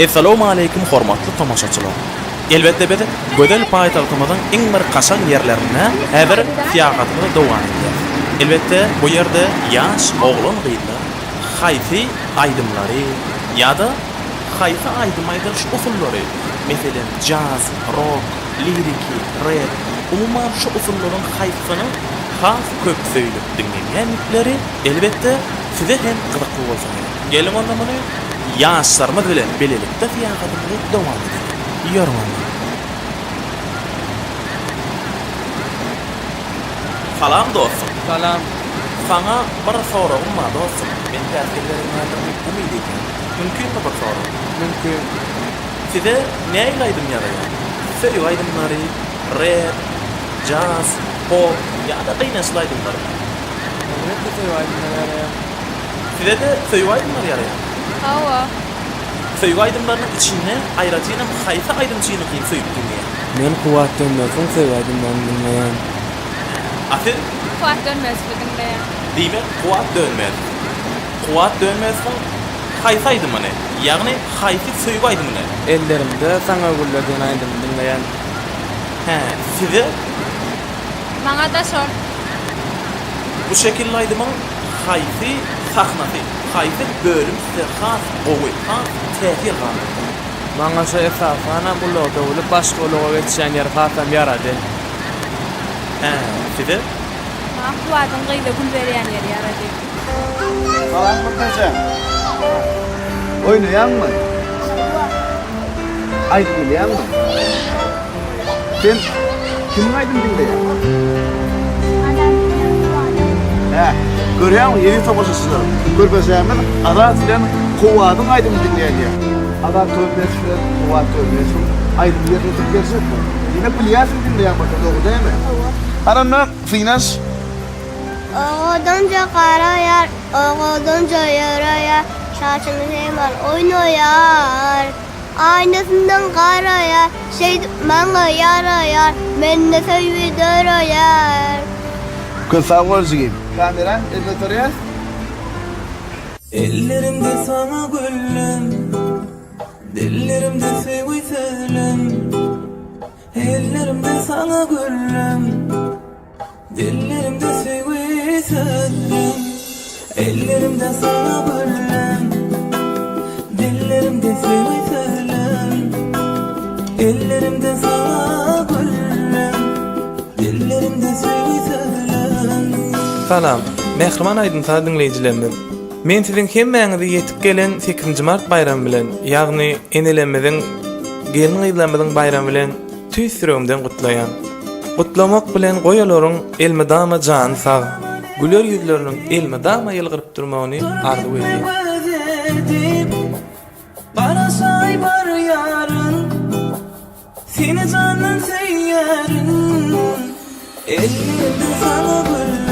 Assalamu alaykum hormatly tamaşaçylar. Elbetde biz gödel paýtagtymyzyň iň bir kaşan ýerlerine häzir fiýagatyny dowam edýär. Elbetde bu ýerde ýaş oglan gyýlar, haýsy aýdymlary ýa-da haýsy aýdymaýdyr şu usullary, meselen jazz, rock, liriki, rap, umumyň şu usullaryň haýsyny has köp söýlep dinleýänleri elbetde size hem gyzykly bolsa gerek. Gelin onda muny ýaşlarymyz bilen belelikde fiýagatyny dowam edelim. Ýörmän. Salam dostum. Salam. Sana bir soragym bar dostum. Men täsirlerimden umyd edýän. Mümkinmi bir sorag? Mümkin. Size näme aýdym ýaraýar? Söýüp aýdymlary, rap, jazz, pop ýa-da gynasly aýdymlary. Elbetde söýüp aýdymlary. Size de söýüp aýdymlary ýaraýar. Hawa. Söýüp aýdymlaryň içinde aýratyny haýsy aýdymçyny söýüp dinleýär. Men Kuwat Dönmez'in söýüp aýdymlaryny dinleýän. Afer Kuwat Dönmez dinleýän. diýme Kuwat Dönmez. Kuwat Dönmez'in haýsy aýdymyny, ýagny haýsy söýüp aýdymyny. Ellerimde saňa güllerden aýdym dinleýän. He, size Maňa da şol. bu şekilde aýdymyň haýsy sahnasy, haýsy bölüm size has owy, has täsir gardy. Maňa şu esasana bulagda bolup başga ulaga geçýän ýer hasam ýarady. He, size Maňa Kuwatyň gyýda gül berýän ýeri ýarady. Salam Murtaza. Oynayanmı? Aydınlayanmı? Sen kimin aydın dinleyen? Görüyor musun? Yeni topaşısıdır. Görmezeyemez, Arazil'den Kuvat'ın aydın dinleyen ya. Adam tövbesin, Kuvat tövbesin. Aydın yerini gerçek mi? Yine biliyorsun dinleyen bakın, doğru değil mi? Aranla Finas. Oğudunca karayar, oğudunca yarayar, şaşını hemen oynuyor. Aynasından karayar, şey bana yarayar, beni seviyor. Kısa vazgeçim. Kameran, editörüye. Ellerimde sana gülüm, dillerimde sevgi sözlüm. Ellerimde sana gülüm, dillerimde sevgi sözlüm. Ellerimde sana gülüm, dillerimde sevgi sözlüm. Ellerimde sana gülüm, dillerimde sevgi sözlüm. Salam. Mehriman aýdymsa dinleýijilerimiz. Men siziň hemmäňizi ýetip gelen 8-nji mart bayramy bilen, ýagny enelerimiziň gelin gyzlarymyzyň bayramy bilen tüý sürümden gutlaýan. Gutlamak bilen goýalaryň elmedama jany sag, güler ýüzleriniň elmedama ýylgyryp durmagyny arzu edýär. Barasay bar yarın, seni candan seyyarın. Ellerimde sana gül,